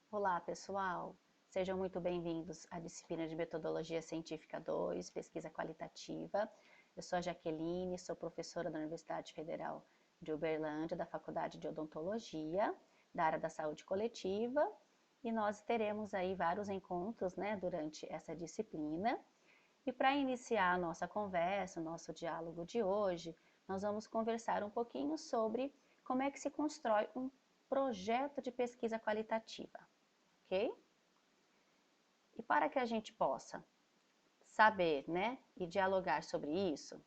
Olá, pessoal! Sejam muito bem-vindos à disciplina de Metodologia Científica 2, Pesquisa Qualitativa. Eu sou a Jaqueline, sou professora da Universidade Federal de Uberlândia, da Faculdade de Odontologia, da área da saúde coletiva, e nós teremos aí vários encontros, né, durante essa disciplina. E para iniciar a nossa conversa, o nosso diálogo de hoje, nós vamos conversar um pouquinho sobre como é que se constrói um projeto de pesquisa qualitativa, ok? E para que a gente possa saber, né, e dialogar sobre isso,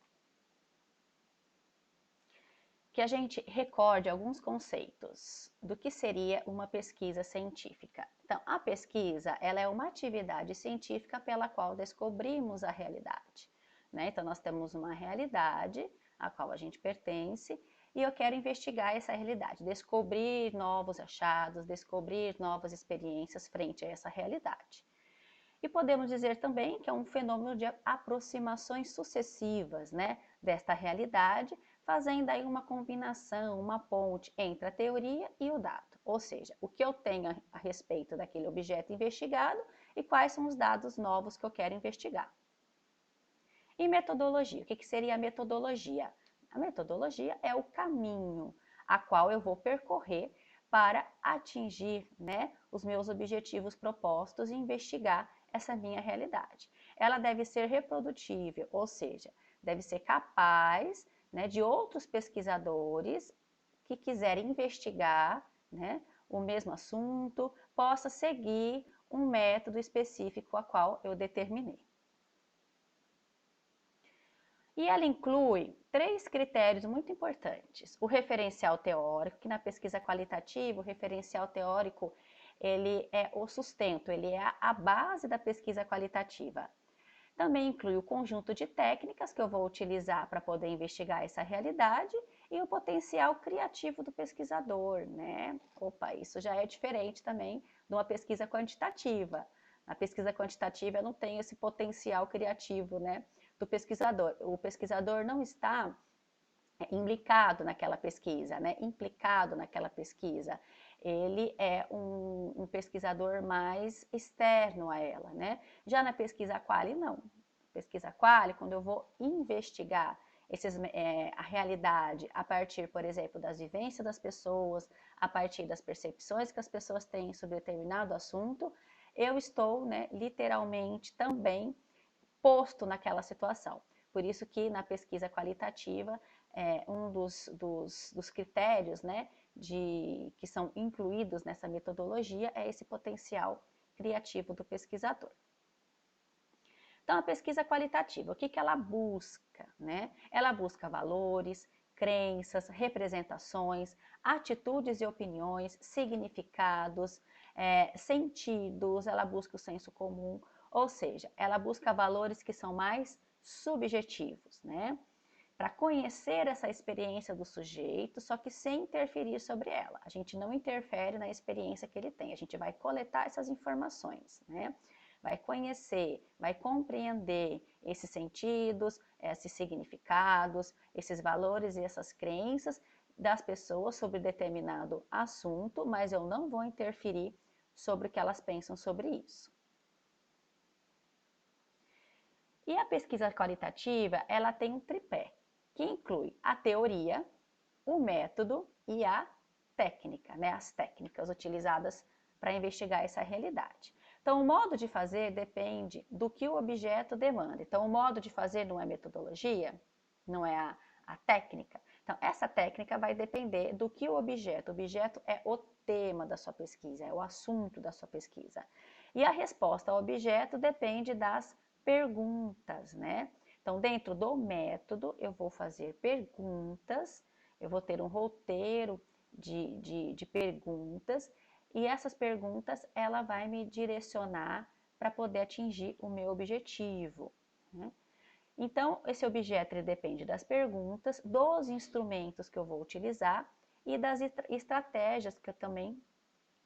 que a gente recorde alguns conceitos do que seria uma pesquisa científica. Então, a pesquisa, ela é uma atividade científica pela qual descobrimos a realidade, né? Então, nós temos uma realidade a qual a gente pertence e eu quero investigar essa realidade, descobrir novos achados, descobrir novas experiências frente a essa realidade. E podemos dizer também que é um fenômeno de aproximações sucessivas, né, desta realidade, fazendo aí uma combinação, uma ponte entre a teoria e o dado. Ou seja, o que eu tenho a respeito daquele objeto investigado e quais são os dados novos que eu quero investigar. E metodologia, o que seria a metodologia? A metodologia é o caminho a qual eu vou percorrer para atingir, né, os meus objetivos propostos e investigar essa minha realidade. Ela deve ser reprodutível, ou seja, deve ser capaz, né, de outros pesquisadores que quiserem investigar, né, o mesmo assunto, possa seguir um método específico a qual eu determinei. E ela inclui 3 critérios muito importantes. O referencial teórico, que na pesquisa qualitativa, o referencial teórico, ele é o sustento, ele é a base da pesquisa qualitativa. Também inclui o conjunto de técnicas que eu vou utilizar para poder investigar essa realidade e o potencial criativo do pesquisador, né? Opa, isso já é diferente também de uma pesquisa quantitativa. Na pesquisa quantitativa eu não tenho esse potencial criativo, né, do pesquisador. O pesquisador não está implicado naquela pesquisa, né? Implicado naquela pesquisa. Ele é um pesquisador mais externo a ela, né? Já na pesquisa quali, não. Pesquisa quali, quando eu vou investigar a realidade a partir, por exemplo, das vivências das pessoas, a partir das percepções que as pessoas têm sobre determinado assunto, eu estou, né, literalmente também posto naquela situação. Por isso que na pesquisa qualitativa, um dos critérios, né, que são incluídos nessa metodologia é esse potencial criativo do pesquisador. Então, a pesquisa qualitativa, o que ela busca, né? Ela busca valores, crenças, representações, atitudes e opiniões, significados, sentidos, ela busca o senso comum, ou seja, ela busca valores que são mais subjetivos, né? Para conhecer essa experiência do sujeito, só que sem interferir sobre ela. A gente não interfere na experiência que ele tem, a gente vai coletar essas informações, né? Vai conhecer, vai compreender esses sentidos, esses significados, esses valores e essas crenças das pessoas sobre determinado assunto, mas eu não vou interferir sobre o que elas pensam sobre isso. E a pesquisa qualitativa, ela tem um tripé, que inclui a teoria, o método e a técnica, né? As técnicas utilizadas para investigar essa realidade. Então, o modo de fazer depende do que o objeto demanda. Então, o modo de fazer não é metodologia, não é a técnica. Então, essa técnica vai depender do que o objeto é o tema da sua pesquisa, é o assunto da sua pesquisa. E a resposta ao objeto depende das perguntas, né? Então, dentro do método, eu vou fazer perguntas, eu vou ter um roteiro de perguntas, e essas perguntas, ela vai me direcionar para poder atingir o meu objetivo, né? Então, esse objeto ele depende das perguntas, dos instrumentos que eu vou utilizar e das estratégias que eu também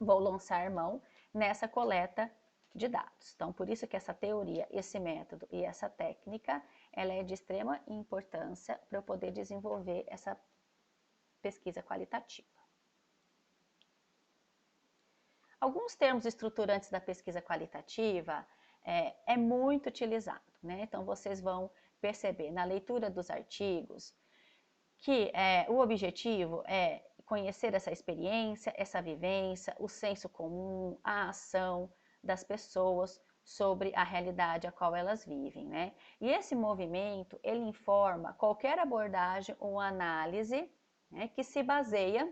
vou lançar mão nessa coleta de dados. Então, por isso que essa teoria, esse método e essa técnica, ela é de extrema importância para eu poder desenvolver essa pesquisa qualitativa. Alguns termos estruturantes da pesquisa qualitativa é muito utilizado, né? Então, vocês vão perceber na leitura dos artigos que o objetivo é conhecer essa experiência, essa vivência, o senso comum, a ação das pessoas sobre a realidade a qual elas vivem, né? E esse movimento, ele informa qualquer abordagem ou análise, né, que se baseia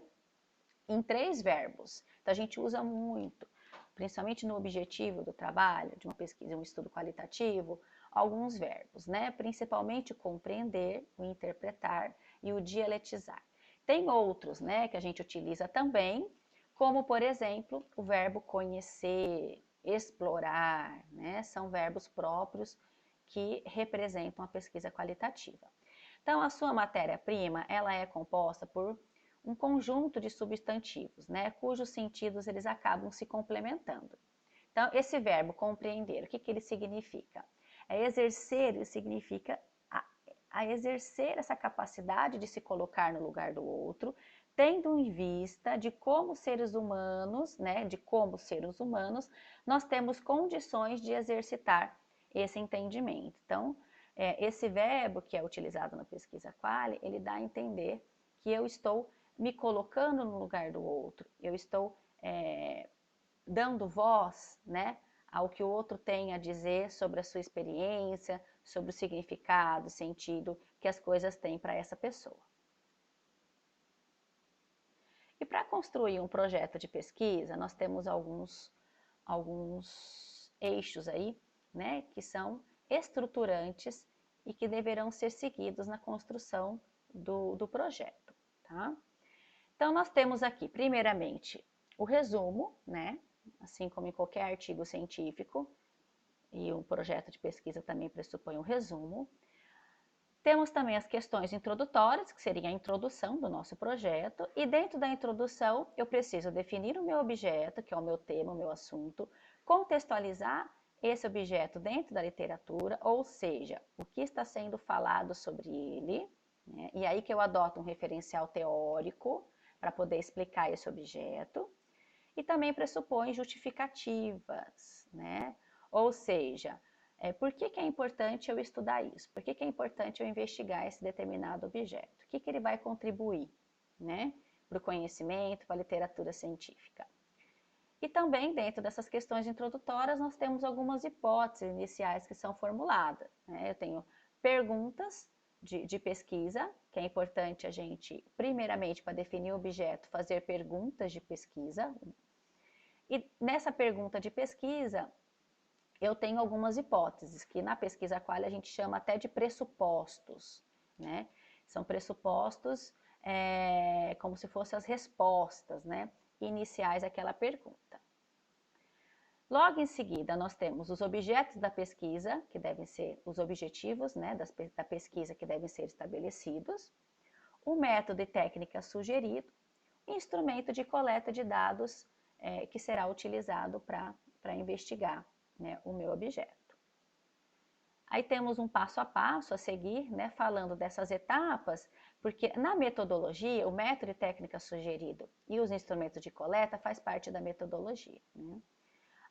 em 3 verbos. Então, a gente usa muito, principalmente no objetivo do trabalho, de uma pesquisa, um estudo qualitativo, alguns verbos, né? Principalmente o compreender, o interpretar e o dialetizar. Tem outros, né, que a gente utiliza também, como, por exemplo, o verbo conhecer, explorar, né? São verbos próprios que representam a pesquisa qualitativa. Então, a sua matéria-prima, ela é composta por um conjunto de substantivos, né, cujos sentidos eles acabam se complementando. Então, esse verbo compreender, o que ele significa? Exercer, ele significa a exercer essa capacidade de se colocar no lugar do outro, tendo em vista de como seres humanos, né, nós temos condições de exercitar esse entendimento. Então, esse verbo que é utilizado na pesquisa Qualy, ele dá a entender que eu estou me colocando no lugar do outro, eu estou dando voz, né, ao que o outro tem a dizer sobre a sua experiência, sobre o significado, sentido que as coisas têm para essa pessoa. E para construir um projeto de pesquisa, nós temos alguns eixos aí, né, que são estruturantes e que deverão ser seguidos na construção do projeto, tá? Então, nós temos aqui, primeiramente, o resumo, né? Assim como em qualquer artigo científico, e um projeto de pesquisa também pressupõe um resumo. Temos também as questões introdutórias, que seria a introdução do nosso projeto, e dentro da introdução eu preciso definir o meu objeto, que é o meu tema, o meu assunto, contextualizar esse objeto dentro da literatura, ou seja, o que está sendo falado sobre ele, né? E aí que eu adoto um referencial teórico para poder explicar esse objeto, e também pressupõe justificativas, né? Ou seja, por que é importante eu estudar isso? Por que é importante eu investigar esse determinado objeto? O que ele vai contribuir, né, para o conhecimento, para a literatura científica? E também, dentro dessas questões introdutórias, nós temos algumas hipóteses iniciais que são formuladas, né? Eu tenho perguntas de pesquisa, que é importante a gente, primeiramente, para definir o objeto, fazer perguntas de pesquisa. E nessa pergunta de pesquisa, eu tenho algumas hipóteses, que na pesquisa Qualy a gente chama até de pressupostos, né? São pressupostos como se fossem as respostas, né, iniciais àquela pergunta. Logo em seguida, nós temos os objetos da pesquisa, que devem ser os objetivos, né, da pesquisa que devem ser estabelecidos, o método e técnica sugerido, e instrumento de coleta de dados que será utilizado para investigar, né, o meu objeto. Aí temos um passo a passo a seguir, né, falando dessas etapas, porque na metodologia, o método e técnica sugerido e os instrumentos de coleta faz parte da metodologia, né?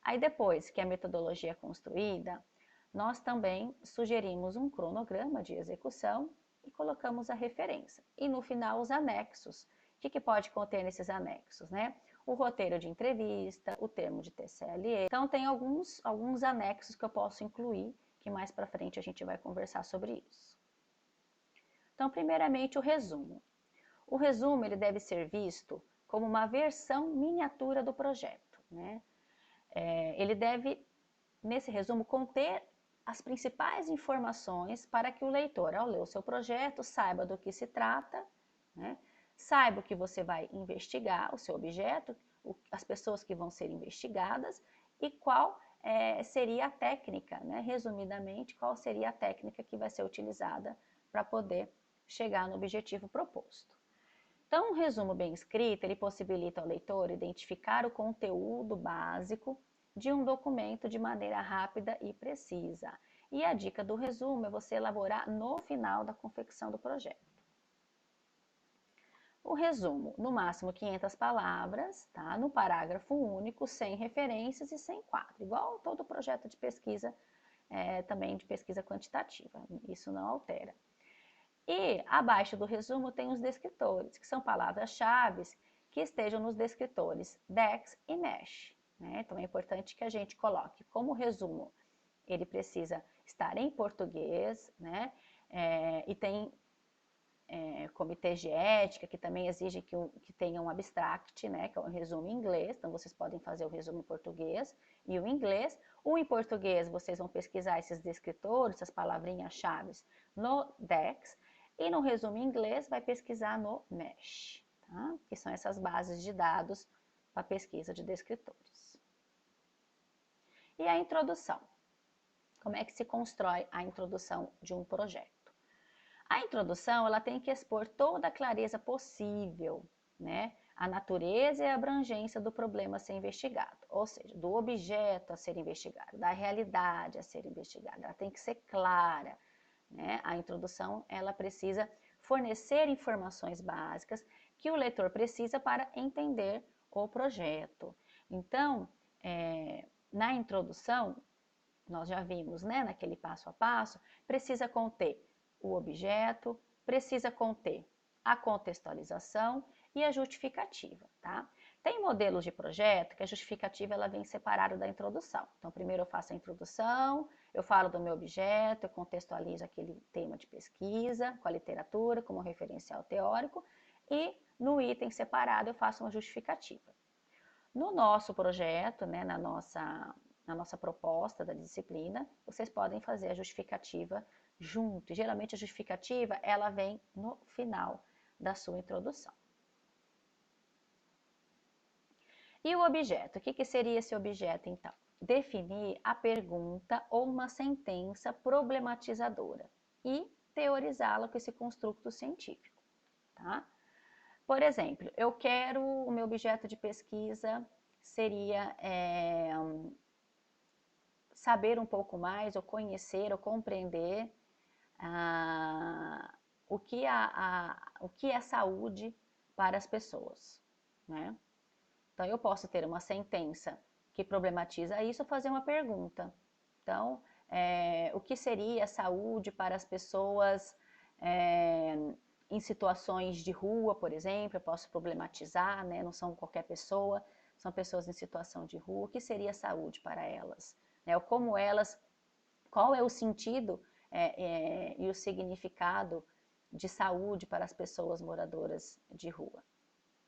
Aí depois que a metodologia é construída, nós também sugerimos um cronograma de execução e colocamos a referência. E no final os anexos. O que pode conter nesses anexos, né? O roteiro de entrevista, o termo de TCLE. Então tem alguns anexos que eu posso incluir, que mais para frente a gente vai conversar sobre isso. Então, primeiramente, o resumo. O resumo ele deve ser visto como uma versão miniatura do projeto, né? Ele deve, nesse resumo, conter as principais informações para que o leitor, ao ler o seu projeto, saiba do que se trata, né? Saiba o que você vai investigar, o seu objeto, as pessoas que vão ser investigadas e qual seria a técnica, né? Resumidamente, qual seria a técnica que vai ser utilizada para poder chegar no objetivo proposto. Então, um resumo bem escrito, ele possibilita ao leitor identificar o conteúdo básico de um documento de maneira rápida e precisa. E a dica do resumo é você elaborar no final da confecção do projeto. O resumo, no máximo 500 palavras, tá? No parágrafo único, sem referências e sem quadro, igual todo projeto de pesquisa, também de pesquisa quantitativa, isso não altera. E abaixo do resumo tem os descritores, que são palavras-chave que estejam nos descritores DEX e MESH, né? Então é importante que a gente coloque como resumo, ele precisa estar em português, né? E tem comitê de ética, que também exige que tenha um abstract, né, que é um resumo em inglês, então vocês podem fazer o resumo em português e o inglês. O em português, vocês vão pesquisar esses descritores, essas palavrinhas-chave no DEX, e no resumo em inglês vai pesquisar no MESH, tá? Que são essas bases de dados para pesquisa de descritores. E a introdução. Como é que se constrói a introdução de um projeto? A introdução, ela tem que expor toda a clareza possível, né? A natureza e a abrangência do problema a ser investigado, ou seja, do objeto a ser investigado, da realidade a ser investigada. Ela tem que ser clara, né? A introdução, ela precisa fornecer informações básicas que o leitor precisa para entender o projeto. Então, na introdução, nós já vimos, né, naquele passo a passo, precisa conter o objeto, precisa conter a contextualização e a justificativa, tá? Tem modelos de projeto que a justificativa ela vem separada da introdução. Então, primeiro eu faço a introdução, eu falo do meu objeto, eu contextualizo aquele tema de pesquisa com a literatura como referencial teórico e no item separado eu faço uma justificativa. No nosso projeto, né, na nossa proposta da disciplina, vocês podem fazer a justificativa junto. Geralmente a justificativa, ela vem no final da sua introdução. E o objeto? O que seria esse objeto, então? Definir a pergunta ou uma sentença problematizadora e teorizá-la com esse construto científico, tá? Por exemplo, eu quero, o meu objeto de pesquisa seria saber um pouco mais, ou conhecer, ou compreender o que é saúde para as pessoas, né? Então, eu posso ter uma sentença que problematiza isso ou fazer uma pergunta. Então, o que seria saúde para as pessoas em situações de rua, por exemplo? Eu posso problematizar, né? Não são qualquer pessoa, são pessoas em situação de rua. O que seria saúde para elas? Né? Ou como elas, qual é o sentido e o significado de saúde para as pessoas moradoras de rua,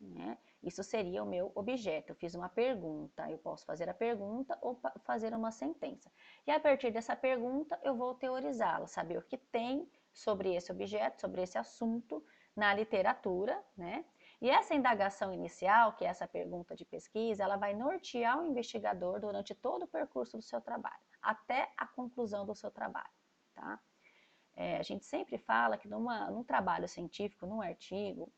né? Isso seria o meu objeto. Eu fiz uma pergunta, eu posso fazer a pergunta ou fazer uma sentença. E a partir dessa pergunta, eu vou teorizá-la, saber o que tem sobre esse objeto, sobre esse assunto na literatura, né? E essa indagação inicial, que é essa pergunta de pesquisa, ela vai nortear o investigador durante todo o percurso do seu trabalho, até a conclusão do seu trabalho, tá? A gente sempre fala que num trabalho científico, num artigo,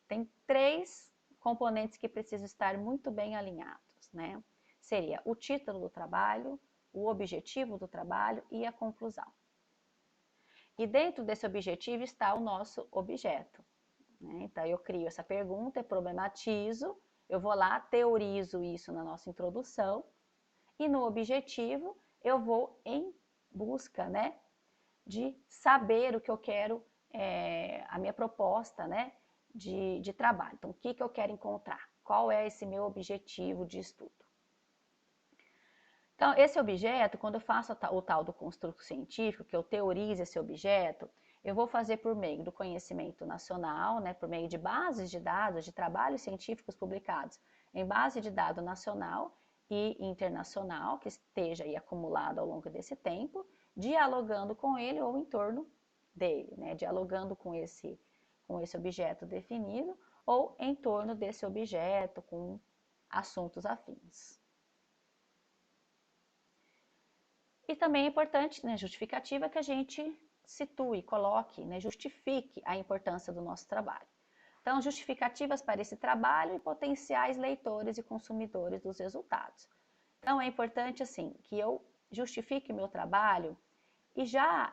tem 3 componentes que precisam estar muito bem alinhados, né? Seria o título do trabalho, o objetivo do trabalho e a conclusão. E dentro desse objetivo está o nosso objeto, né? Então, eu crio essa pergunta, eu problematizo, eu vou lá, teorizo isso na nossa introdução, e no objetivo eu vou em busca, né, de saber o que eu quero, a minha proposta, né, de trabalho. Então, o que eu quero encontrar? Qual é esse meu objetivo de estudo? Então, esse objeto, quando eu faço o tal do construto científico, que eu teorizo esse objeto, eu vou fazer por meio do conhecimento nacional, né, por meio de bases de dados, de trabalhos científicos publicados em base de dados nacional e internacional, que esteja aí acumulado ao longo desse tempo, dialogando com ele ou em torno dele, né, dialogando com esse objeto definido ou em torno desse objeto com assuntos afins. E também é importante, né, justificativa, que a gente situe, coloque, né, justifique a importância do nosso trabalho. Então, justificativas para esse trabalho e potenciais leitores e consumidores dos resultados. Então, é importante, assim, que eu justifique o meu trabalho e já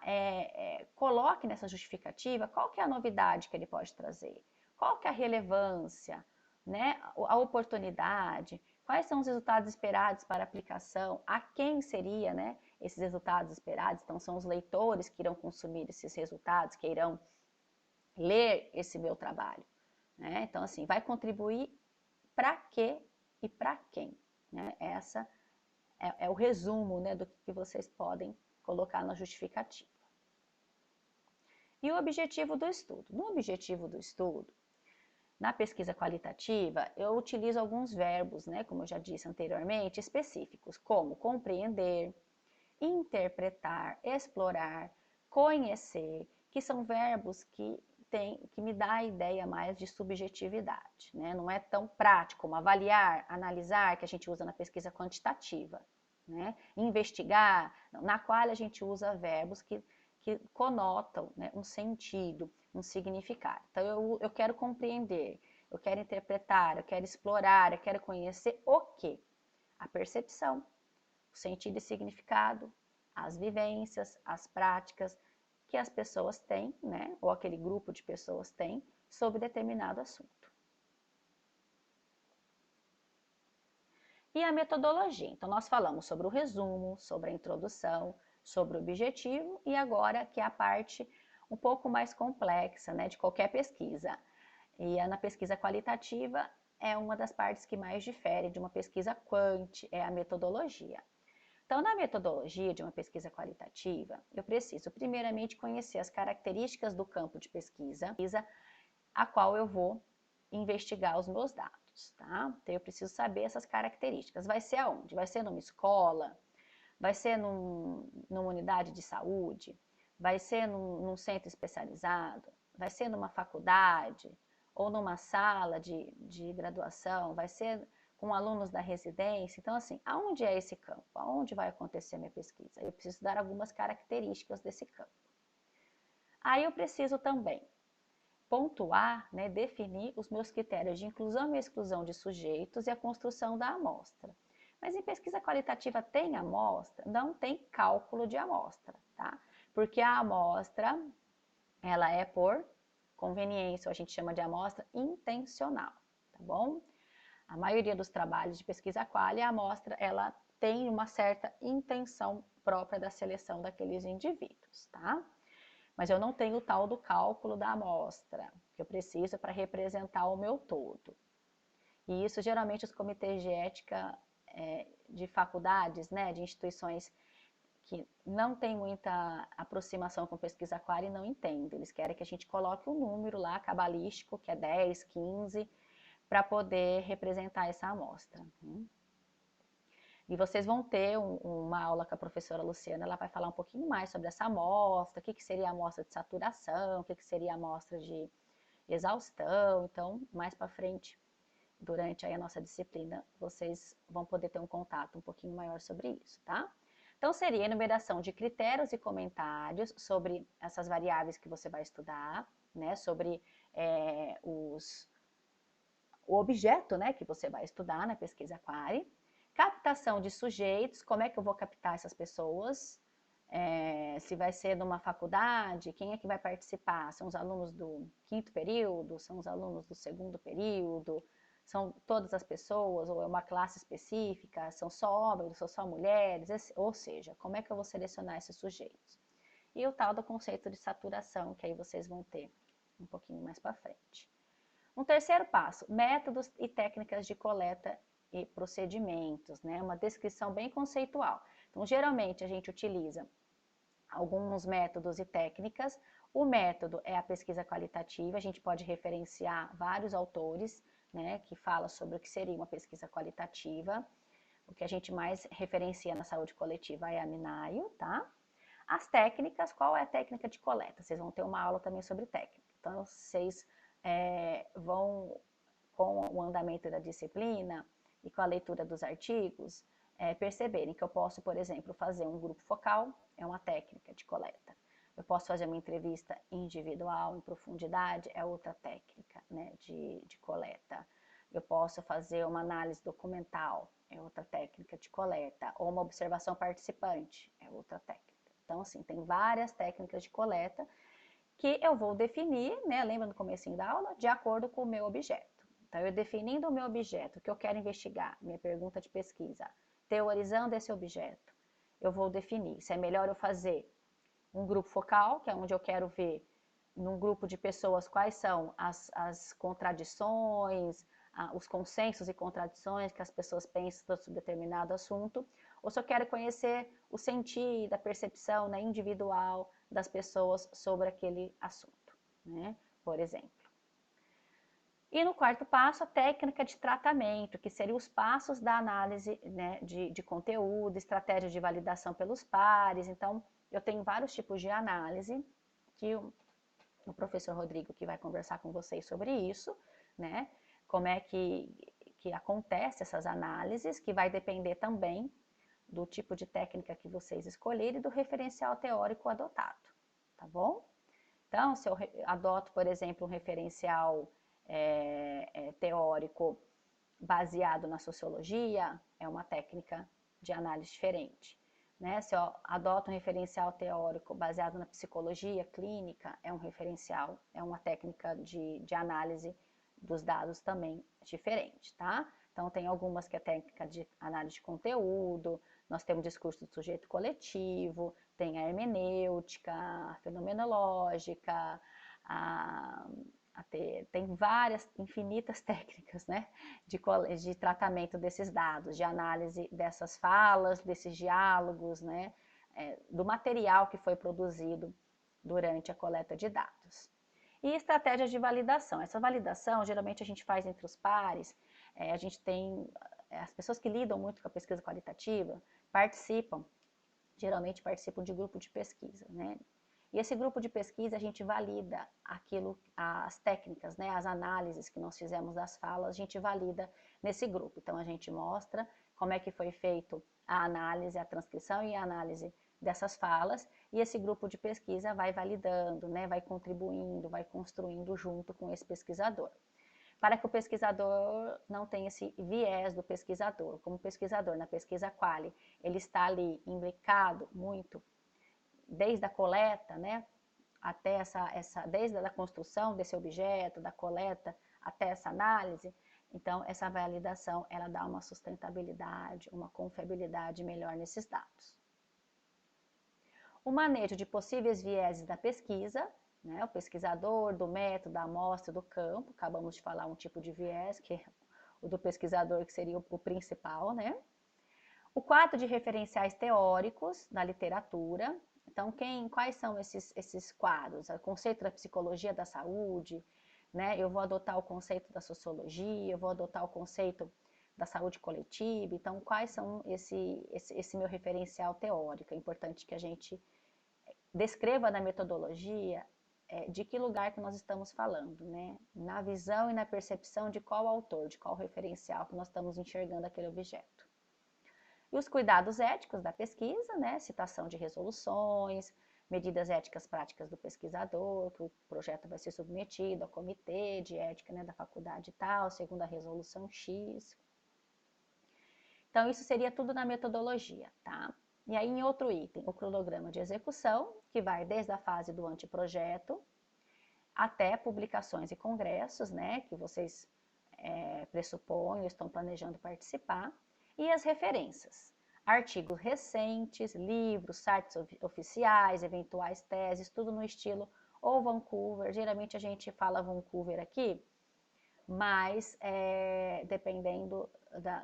coloque nessa justificativa qual que é a novidade que ele pode trazer, qual que é a relevância, né? A oportunidade, quais são os resultados esperados para aplicação, a quem seria, né, esses resultados esperados. Então, são os leitores que irão consumir esses resultados, que irão ler esse meu trabalho, né? Então, assim, vai contribuir para quê e para quem, né? Essa é o resumo, né, do que vocês podem colocar na justificativa. E o objetivo do estudo? No objetivo do estudo, na pesquisa qualitativa, eu utilizo alguns verbos, né, como eu já disse anteriormente, específicos, como compreender, interpretar, explorar, conhecer, que são verbos que me dá a ideia mais de subjetividade, né? Não é tão prático como avaliar, analisar, que a gente usa na pesquisa quantitativa, né? Investigar, na qual a gente usa verbos que conotam, né, um sentido, um significado. Então, eu quero compreender, eu quero interpretar, eu quero explorar, eu quero conhecer o quê? A percepção, o sentido e significado, as vivências, as práticas que as pessoas têm, né, ou aquele grupo de pessoas tem, sobre determinado assunto. E a metodologia? Então, nós falamos sobre o resumo, sobre a introdução, sobre o objetivo e agora que é a parte um pouco mais complexa, né, de qualquer pesquisa. E na pesquisa qualitativa é uma das partes que mais difere de uma pesquisa quant, é a metodologia. Então, na metodologia de uma pesquisa qualitativa, eu preciso primeiramente conhecer as características do campo de pesquisa a qual eu vou investigar os meus dados, tá? Então, eu preciso saber essas características. Vai ser aonde? Vai ser numa escola? Vai ser numa unidade de saúde? Vai ser num centro especializado? Vai ser numa faculdade? Ou numa sala de graduação? Vai ser com alunos da residência? Então, assim, aonde é esse campo? Aonde vai acontecer minha pesquisa? Eu preciso dar algumas características desse campo. Aí eu preciso também pontuar, né, definir os meus critérios de inclusão e exclusão de sujeitos e a construção da amostra. Mas em pesquisa qualitativa tem amostra? Não tem cálculo de amostra, tá? Porque a amostra, ela é por conveniência, ou a gente chama de amostra intencional, tá bom? A maioria dos trabalhos de pesquisa quali, a amostra, ela tem uma certa intenção própria da seleção daqueles indivíduos, tá? Mas eu não tenho o tal do cálculo da amostra, que eu preciso para representar o meu todo. E isso, geralmente, os comitês de ética de faculdades, né, de instituições que não tem muita aproximação com pesquisa quali não entendem. Eles querem que a gente coloque um número lá, cabalístico, que é 10, 15, para poder representar essa amostra. E vocês vão ter uma aula com a professora Luciana, ela vai falar um pouquinho mais sobre essa amostra, o que seria a amostra de saturação, o que seria a amostra de exaustão. Então, mais para frente, durante aí a nossa disciplina, vocês vão poder ter um contato um pouquinho maior sobre isso, tá? Então, seria a enumeração de critérios e comentários sobre essas variáveis que você vai estudar, né? Sobre o objeto, né, que você vai estudar na pesquisa quali. Captação de sujeitos, como é que eu vou captar essas pessoas? Se vai ser numa faculdade, quem é que vai participar? São os alunos do 5º período? São os alunos do 2º período? São todas as pessoas? Ou é uma classe específica? São só homens? São só mulheres? Ou seja, como é que eu vou selecionar esses sujeitos? E o tal do conceito de saturação, que aí vocês vão ter um pouquinho mais para frente. Um terceiro passo, métodos e técnicas de coleta e procedimentos, né? Uma descrição bem conceitual. Então, geralmente a gente utiliza alguns métodos e técnicas. O método é a pesquisa qualitativa, a gente pode referenciar vários autores, né, que falam sobre o que seria uma pesquisa qualitativa. O que a gente mais referencia na saúde coletiva é a Minayo, tá? As técnicas, qual é a técnica de coleta? Vocês vão ter uma aula também sobre técnica. Então, vocês vão, com o andamento da disciplina e com a leitura dos artigos, perceberem que eu posso, por exemplo, fazer um grupo focal, é uma técnica de coleta. Eu posso fazer uma entrevista individual, em profundidade, é outra técnica, né, de coleta. Eu posso fazer uma análise documental, é outra técnica de coleta. Ou uma observação participante, é outra técnica. Então, assim, tem várias técnicas de coleta que eu vou definir, né, lembra no comecinho da aula? De acordo com o meu objeto. Então, eu definindo o meu objeto, que eu quero investigar, minha pergunta de pesquisa, teorizando esse objeto, eu vou definir se é melhor eu fazer um grupo focal, que é onde eu quero ver num grupo de pessoas quais são as contradições, os consensos e contradições que as pessoas pensam sobre determinado assunto, ou se eu quero conhecer o sentido, a percepção, né, individual das pessoas sobre aquele assunto, né, por exemplo. E no quarto passo, a técnica de tratamento, que seriam os passos da análise, né, de conteúdo, estratégia de validação pelos pares. Então, eu tenho vários tipos de análise, que o professor Rodrigo que vai conversar com vocês sobre isso, né? Como é que acontece essas análises, que vai depender também do tipo de técnica que vocês escolherem e do referencial teórico adotado, tá bom? Então, se eu adoto, por exemplo, um referencial teórico baseado na sociologia, é uma técnica de análise diferente. Né? Se eu adoto um referencial teórico baseado na psicologia clínica, é um referencial, é uma técnica de análise dos dados também diferente, tá? Então, tem algumas que é técnica de análise de conteúdo, nós temos discurso do sujeito coletivo, tem a hermenêutica, a fenomenológica, tem várias, infinitas técnicas, né, de tratamento desses dados, de análise dessas falas, desses diálogos, né, do material que foi produzido durante a coleta de dados. E estratégias de validação. Essa validação, geralmente, a gente faz entre os pares, a gente tem, as pessoas que lidam muito com a pesquisa qualitativa, geralmente participam de grupo de pesquisa, né, e esse grupo de pesquisa, a gente valida as técnicas, né, as análises que nós fizemos das falas, a gente valida nesse grupo. Então, a gente mostra como é que foi feito a análise, a transcrição e a análise dessas falas, e esse grupo de pesquisa vai validando, né, vai contribuindo, vai construindo junto com esse pesquisador. Para que o pesquisador não tenha esse viés do pesquisador. Como pesquisador, na pesquisa quali, ele está ali imbricado muito desde a coleta, né, até desde a construção desse objeto, da coleta até essa análise, então essa validação, ela dá uma sustentabilidade, uma confiabilidade melhor nesses dados. O manejo de possíveis vieses da pesquisa, né, o pesquisador, do método, da amostra, do campo, acabamos de falar um tipo de viés, que é o do pesquisador, que seria o principal, né? O quadro de referenciais teóricos da literatura. Então, quais são esses quadros? O conceito da psicologia da saúde, né? Eu vou adotar o conceito da sociologia, eu vou adotar o conceito da saúde coletiva. Então, quais são esse meu referencial teórico? É importante que a gente descreva na metodologia de que lugar que nós estamos falando, né? Na visão e na percepção de qual autor, de qual referencial que nós estamos enxergando aquele objeto. E os cuidados éticos da pesquisa, né? Citação de resoluções, medidas éticas práticas do pesquisador, que o projeto vai ser submetido ao comitê de ética, né, da faculdade e tal, segundo a resolução X. Então, isso seria tudo na metodologia, tá? E aí, em outro item, o cronograma de execução, que vai desde a fase do anteprojeto até publicações e congressos, né, que vocês pressupõem ou estão planejando participar. E as referências, artigos recentes, livros, sites oficiais, eventuais teses, tudo no estilo ou Vancouver. Geralmente a gente fala Vancouver aqui, mas dependendo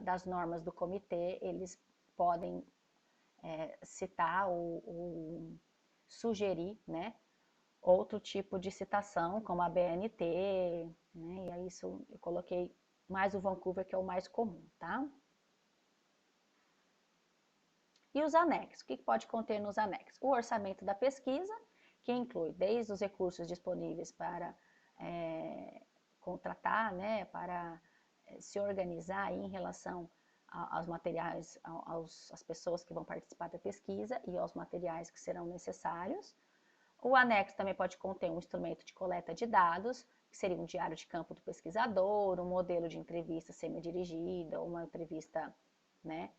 das normas do comitê, eles podem citar ou sugerir, né, outro tipo de citação, como a BNT, né, e aí isso eu coloquei mais o Vancouver, que é o mais comum, tá? E os anexos, o que pode conter nos anexos? O orçamento da pesquisa, que inclui desde os recursos disponíveis para contratar, né, para se organizar em relação aos materiais, às pessoas que vão participar da pesquisa e aos materiais que serão necessários. O anexo também pode conter um instrumento de coleta de dados, que seria um diário de campo do pesquisador, um modelo de entrevista semi-dirigida, uma entrevista, né,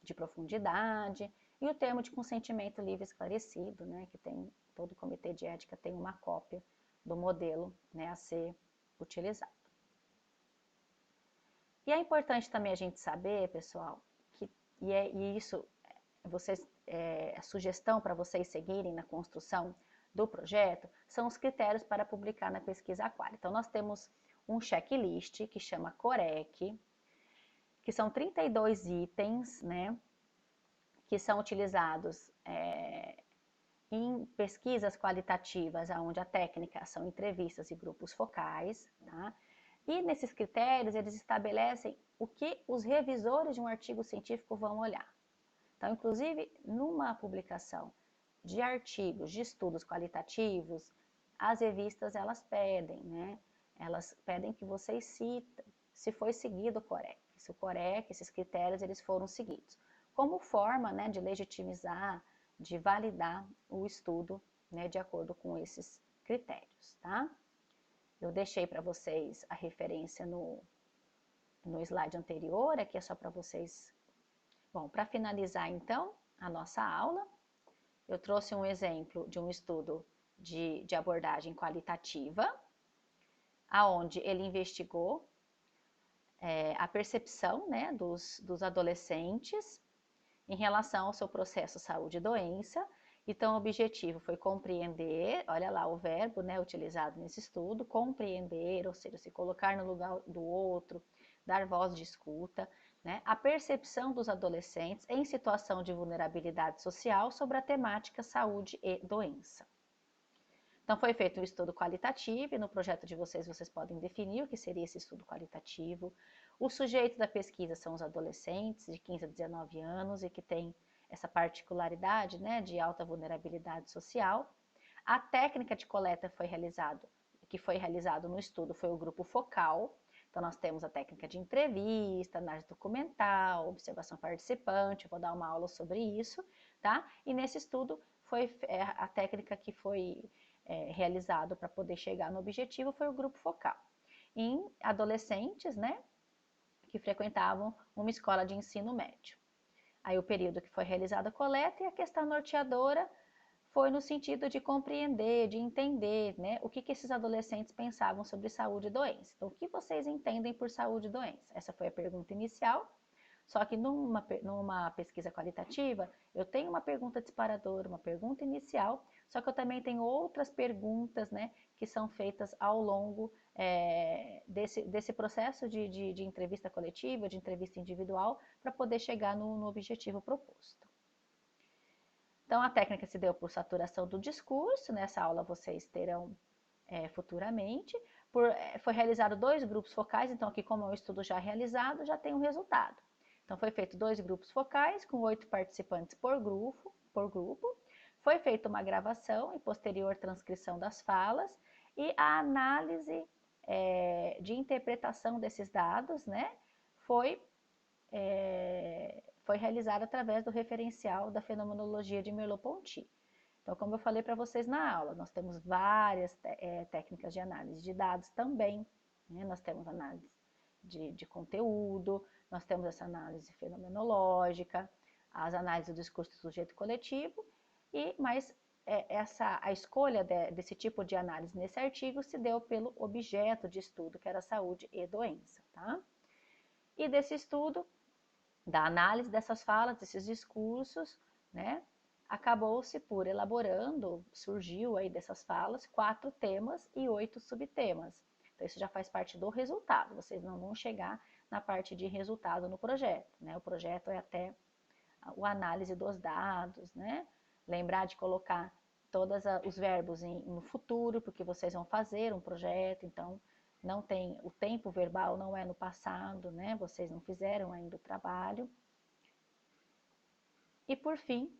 de profundidade, e o termo de consentimento livre e esclarecido, né, que tem, todo comitê de ética tem uma cópia do modelo, né, a ser utilizado. E é importante também a gente saber, pessoal, e isso a sugestão para vocês seguirem na construção do projeto, são os critérios para publicar na pesquisa Aquário. Então, nós temos um checklist que chama COREC, que são 32 itens, né, que são utilizados em pesquisas qualitativas, onde a técnica são entrevistas e grupos focais, tá? E nesses critérios, eles estabelecem o que os revisores de um artigo científico vão olhar. Então, inclusive, numa publicação de artigos, de estudos qualitativos, as revistas, elas pedem, né? Elas pedem que vocês citem se foi seguido o COREC, se o COREC, esses critérios, eles foram seguidos. Como forma, né, de legitimizar, de validar o estudo, né, de acordo com esses critérios, tá? Eu deixei para vocês a referência no slide anterior, aqui é só para vocês. Bom, para finalizar então a nossa aula, eu trouxe um exemplo de um estudo de abordagem qualitativa, aonde ele investigou a percepção, né, dos adolescentes em relação ao seu processo saúde e doença. Então, o objetivo foi compreender, olha lá o verbo, né, utilizado nesse estudo, compreender, ou seja, se colocar no lugar do outro, dar voz de escuta, né, a percepção dos adolescentes em situação de vulnerabilidade social sobre a temática saúde e doença. Então, foi feito um estudo qualitativo, e no projeto de vocês, vocês podem definir o que seria esse estudo qualitativo. O sujeito da pesquisa são os adolescentes de 15 a 19 anos e que tem essa particularidade, né, de alta vulnerabilidade social. A técnica de coleta que foi realizado no estudo foi o grupo focal. Então, nós temos a técnica de entrevista, análise documental, observação participante, eu vou dar uma aula sobre isso, tá? E nesse estudo, foi a técnica que foi realizado para poder chegar no objetivo foi o grupo focal. Em adolescentes, né, que frequentavam uma escola de ensino médio. Aí o período que foi realizada a coleta e a questão norteadora foi no sentido de compreender, de entender, né, o que esses adolescentes pensavam sobre saúde e doença. Então, o que vocês entendem por saúde e doença? Essa foi a pergunta inicial. Só que numa pesquisa qualitativa, eu tenho uma pergunta disparadora, uma pergunta inicial, só que eu também tenho outras perguntas, né, que são feitas ao longo desse processo de entrevista coletiva, de entrevista individual, para poder chegar no objetivo proposto. Então, a técnica se deu por saturação do discurso, nessa aula vocês terão futuramente. Foi realizado 2 grupos focais, então aqui como é um estudo já realizado, já tem um resultado. Então, foi feito 2 grupos focais, com 8 participantes por grupo. Foi feita uma gravação e posterior transcrição das falas e a análise de interpretação desses dados, né, foi realizada através do referencial da fenomenologia de Merleau-Ponty. Então, como eu falei para vocês na aula, nós temos várias técnicas de análise de dados também, né? Nós temos análise de conteúdo, nós temos essa análise fenomenológica, as análises do discurso do sujeito coletivo, mas a escolha desse tipo de análise nesse artigo se deu pelo objeto de estudo, que era saúde e doença, tá? E desse estudo, da análise dessas falas, desses discursos, né, acabou-se por elaborando, surgiu aí dessas falas 4 temas e 8 subtemas. Então, isso já faz parte do resultado, vocês não vão chegar na parte de resultado no projeto, né? O projeto é até a análise dos dados, né? Lembrar de colocar todos os verbos no futuro, porque vocês vão fazer um projeto, então não tem, o tempo verbal não é no passado, né? Vocês não fizeram ainda o trabalho. E por fim,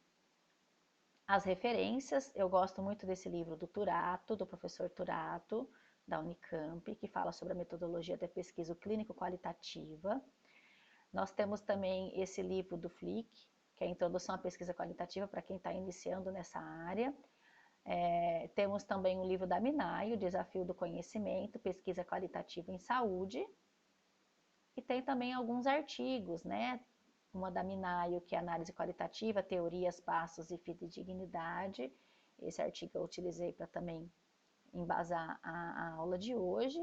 as referências, eu gosto muito desse livro do Turato, do professor Turato, da Unicamp, que fala sobre a metodologia da pesquisa clínico-qualitativa. Nós temos também esse livro do Flick, que é a Introdução à Pesquisa Qualitativa, para quem está iniciando nessa área. Temos também o livro da Minai, O Desafio do Conhecimento, Pesquisa Qualitativa em Saúde. E tem também alguns artigos, né, uma da Minayo, que é análise qualitativa, teorias, passos e fidedignidade. Esse artigo eu utilizei para também embasar a aula de hoje.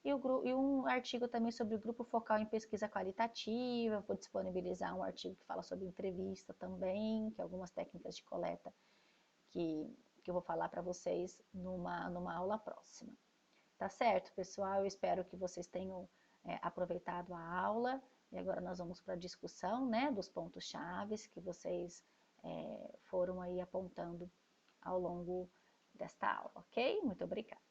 E um artigo também sobre o grupo focal em pesquisa qualitativa. Vou disponibilizar um artigo que fala sobre entrevista também, que é algumas técnicas de coleta que eu vou falar para vocês numa aula próxima. Tá certo, pessoal? Eu espero que vocês tenham aproveitado a aula. E agora nós vamos para a discussão, né, dos pontos chaves que vocês foram aí apontando ao longo desta aula, ok? Muito obrigada.